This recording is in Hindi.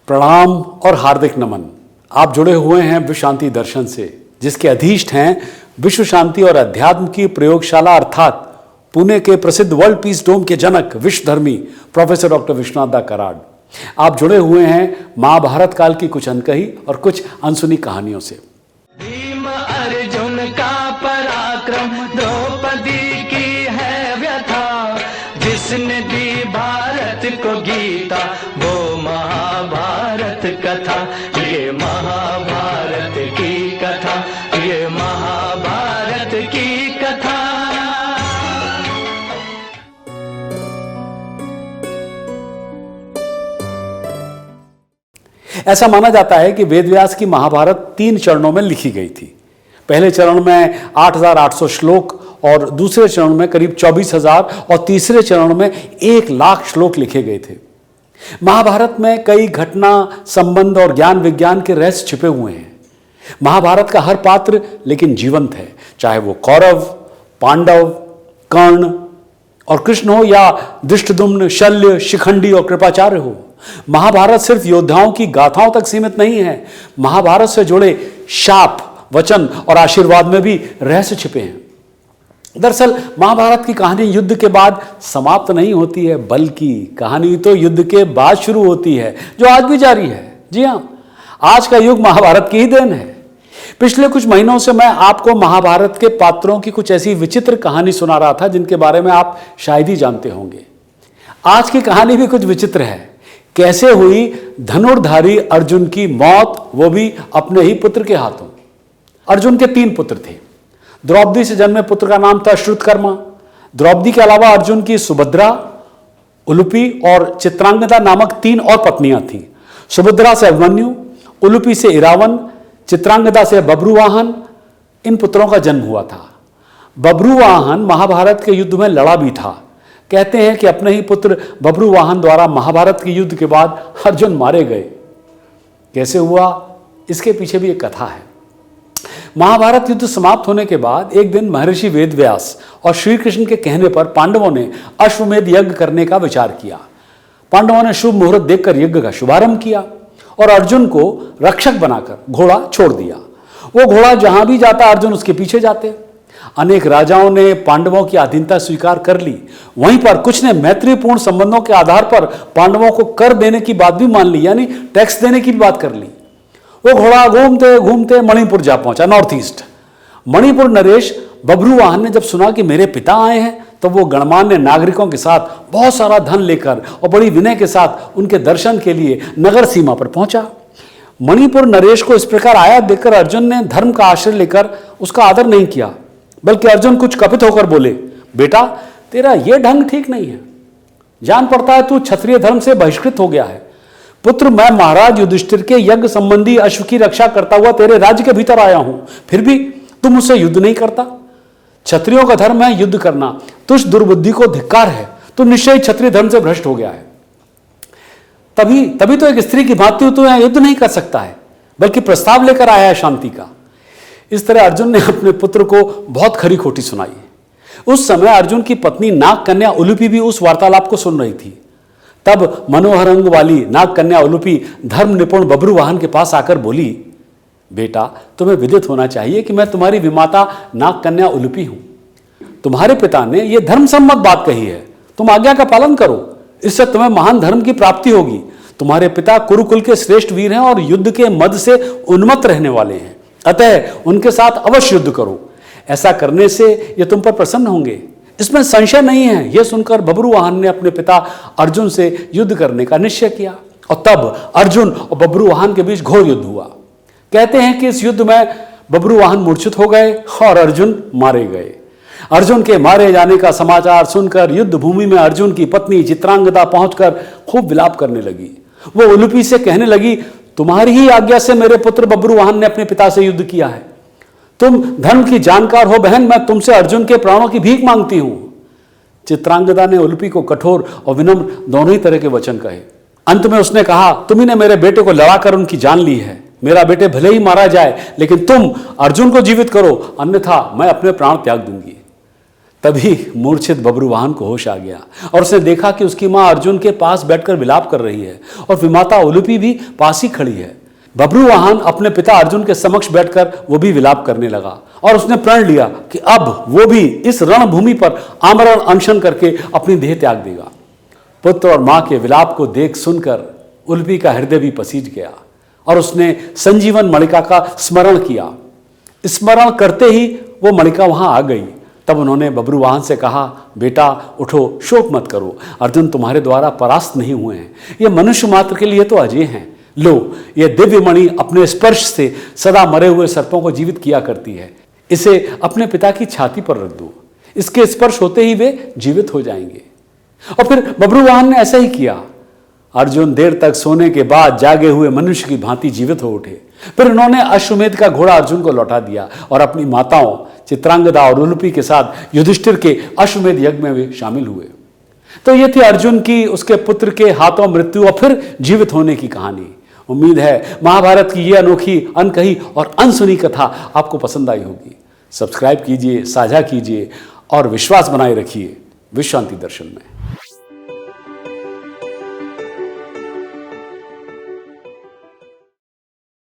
प्रणाम और हार्दिक नमन। आप जुड़े हुए हैं विश्व शांति दर्शन से, जिसके अधीष्ट हैं विश्व शांति और अध्यात्म की प्रयोगशाला अर्थात पुणे के प्रसिद्ध वर्ल्ड पीस डोम के जनक विश्वधर्मी प्रोफेसर डॉक्टर विश्वनाथ दा कराड। आप जुड़े हुए हैं महाभारत काल की कुछ अनकही और कुछ अनसुनी कहानियों से। भीम अर्जुन का पराक्रम, द्रौपदी की है व्यथा, जिसने दी भारत को गीता वो महाभारत कथा। ये महाभारत की कथा, ये महाभारत की कथा। ऐसा माना जाता है कि वेदव्यास की महाभारत 3 चरणों में लिखी गई थी। पहले चरण में 8,800 श्लोक और दूसरे चरण में करीब 24,000 और तीसरे चरण में 1,00,000 श्लोक लिखे गए थे। महाभारत में कई घटना, संबंध और ज्ञान विज्ञान के रहस्य छिपे हुए हैं। महाभारत का हर पात्र लेकिन जीवंत है, चाहे वो कौरव, पांडव, कर्ण और कृष्ण हो या धृष्टद्युम्न, शल्य, शिखंडी और कृपाचार्य हो। महाभारत सिर्फ योद्धाओं की गाथाओं तक सीमित नहीं है। महाभारत से जुड़े शाप, वचन और आशीर्वाद में भी रहस्य छिपे हैं। दरअसल महाभारत की कहानी युद्ध के बाद समाप्त नहीं होती है, बल्कि कहानी तो युद्ध के बाद शुरू होती है, जो आज भी जारी है। जी हां, आज का युग महाभारत की ही देन है। पिछले कुछ महीनों से मैं आपको महाभारत के पात्रों की कुछ ऐसी विचित्र कहानी सुना रहा था जिनके बारे में आप शायद ही जानते होंगे। आज की कहानी भी कुछ विचित्र है। कैसे हुई धनुर्धारी अर्जुन की मौत, वो भी अपने ही पुत्र के हाथों। अर्जुन के 3 पुत्र थे। द्रौपदी से जन्मे पुत्र का नाम था श्रुतकर्मा। द्रौपदी के अलावा अर्जुन की सुभद्रा, उलूपी और चित्रांगदा नामक 3 और पत्नियां थीं। सुभद्रा से अभिमन्यु, उलूपी से इरावन, चित्रांगदा से बब्रुवाहन, इन पुत्रों का जन्म हुआ था। बब्रुवाहन महाभारत के युद्ध में लड़ा भी था। कहते हैं कि अपने ही पुत्र बब्रुवाहन द्वारा महाभारत के युद्ध के बाद अर्जुन मारे गए। कैसे हुआ, इसके पीछे भी एक कथा है। महाभारत युद्ध समाप्त होने के बाद एक दिन महर्षि वेदव्यास और श्री कृष्ण के कहने पर पांडवों ने अश्वमेध यज्ञ करने का विचार किया। पांडवों ने शुभ मुहूर्त देखकर यज्ञ का शुभारंभ किया और अर्जुन को रक्षक बनाकर घोड़ा छोड़ दिया। वो घोड़ा जहां भी जाता अर्जुन उसके पीछे जाते। अनेक राजाओं ने पांडवों की अधीनता स्वीकार कर ली। वहीं पर कुछ ने मैत्रीपूर्ण संबंधों के आधार पर पांडवों को कर देने की बात भी मान ली, यानी टैक्स देने की भी बात कर ली। वो घोड़ा घूमते घूमते मणिपुर जा पहुंचा, नॉर्थ ईस्ट। मणिपुर नरेश बब्रुवाहन ने जब सुना कि मेरे पिता आए हैं, तो वो गणमान्य नागरिकों के साथ बहुत सारा धन लेकर और बड़ी विनय के साथ उनके दर्शन के लिए नगर सीमा पर पहुंचा। मणिपुर नरेश को इस प्रकार आया देखकर अर्जुन ने धर्म का आश्रय लेकर उसका आदर नहीं किया, बल्कि अर्जुन कुछ कपित होकर बोले, बेटा तेरा यह ढंग ठीक नहीं है। जान पड़ता है तू क्षत्रिय धर्म से बहिष्कृत हो गया है। पुत्र, मैं महाराज युधिष्ठिर के यज्ञ संबंधी अश्व की रक्षा करता हुआ तेरे राज्य के भीतर आया हूं, फिर भी तुम मुझसे युद्ध नहीं करता। क्षत्रियों का धर्म है युद्ध करना, तुझ दुर्बुद्धि को धिक्कार है। तू निश्चय क्षत्रिय धर्म से भ्रष्ट हो गया है। तभी तो एक स्त्री की भांति तू यहां युद्ध नहीं कर सकता है, बल्कि प्रस्ताव लेकर आया है शांति का। इस तरह अर्जुन ने अपने पुत्र को बहुत खरी खोटी सुनाई। उस समय अर्जुन की पत्नी नाग कन्या उलूपी भी उस वार्तालाप को सुन रही थी। तब मनोहर अंग वाली नाग कन्या उलूपी धर्म निपुण बब्रुवाहन के पास आकर बोली, बेटा तुम्हें विदित होना चाहिए कि मैं तुम्हारी विमाता नाग कन्या उलूपी हूं। तुम्हारे पिता ने यह धर्म सम्मत बात कही है, तुम आज्ञा का पालन करो, इससे तुम्हें महान धर्म की प्राप्ति होगी। तुम्हारे पिता कुरुकुल के श्रेष्ठ वीर हैं और युद्ध के मद से उन्मत्त रहने वाले हैं, अतः उनके साथ अवश्य युद्ध करो। ऐसा करने से ये तुम पर प्रसन्न होंगे, इसमें संशय नहीं है। यह सुनकर बब्रुवाहन ने अपने पिता अर्जुन से युद्ध करने का निश्चय किया और तब अर्जुन और बब्रुवाहन के बीच घोर युद्ध हुआ। कहते हैं कि इस युद्ध में बब्रुवाहन मूर्छित हो गए और अर्जुन मारे गए। अर्जुन के मारे जाने का समाचार सुनकर युद्ध भूमि में अर्जुन की पत्नी चित्रांगदा पहुंचकर खूब विलाप करने लगी। वो उलूपी से कहने लगी, तुम्हारी ही आज्ञा से मेरे पुत्र बब्रुवाहन ने अपने पिता से युद्ध किया है। तुम धर्म की जानकार हो बहन, मैं तुमसे अर्जुन के प्राणों की भीख मांगती हूं। चित्रांगदा ने उलूपी को कठोर और विनम्र दोनों ही तरह के वचन कहे। अंत में उसने कहा, तुम्ही ने मेरे बेटे को लड़ाकर उनकी जान ली है। मेरा बेटे भले ही मारा जाए, लेकिन तुम अर्जुन को जीवित करो, अन्यथा मैं अपने प्राण त्याग दूंगी। तभी मूर्छित बब्रुवाहन को होश आ गया और उसने देखा कि उसकी मां अर्जुन के पास बैठकर विलाप कर रही है और विमाता उलूपी भी पास ही खड़ी है। बब्रुवाहन अपने पिता अर्जुन के समक्ष बैठकर वो भी विलाप करने लगा और उसने प्रण लिया कि अब वो भी इस रणभूमि पर आमरण अनशन करके अपनी देह त्याग देगा। पुत्र और मां के विलाप को देख सुनकर उलूपी का हृदय भी पसीज गया और उसने संजीवन मणिका का स्मरण किया। स्मरण करते ही वो मणिका वहां आ गई। तब उन्होंने बब्रुवाहन से कहा, बेटा उठो, शोक मत करो, अर्जुन तुम्हारे द्वारा परास्त नहीं हुए हैं। ये मनुष्य मात्र के लिए तो अजय हैं। लो, ये दिव्य मणि अपने स्पर्श से सदा मरे हुए सर्पों को जीवित किया करती है। इसे अपने पिता की छाती पर रख दो, इसके स्पर्श होते ही वे जीवित हो जाएंगे। और फिर बब्रुवाहन ने ऐसा ही किया। अर्जुन देर तक सोने के बाद जागे हुए मनुष्य की भांति जीवित हो उठे। फिर उन्होंने अश्वमेध का घोड़ा अर्जुन को लौटा दिया और अपनी माताओं चित्रांगदा और उलूपी के साथ युधिष्ठिर के अश्वमेध यज्ञ में वे शामिल हुए। तो ये थी अर्जुन की उसके पुत्र के हाथों मृत्यु और फिर जीवित होने की कहानी। उम्मीद है महाभारत की ये अनोखी, अनकही और अनसुनी कथा आपको पसंद आई होगी। सब्सक्राइब कीजिए, साझा कीजिए और विश्वास बनाए रखिए विश्व शांति दर्शन में।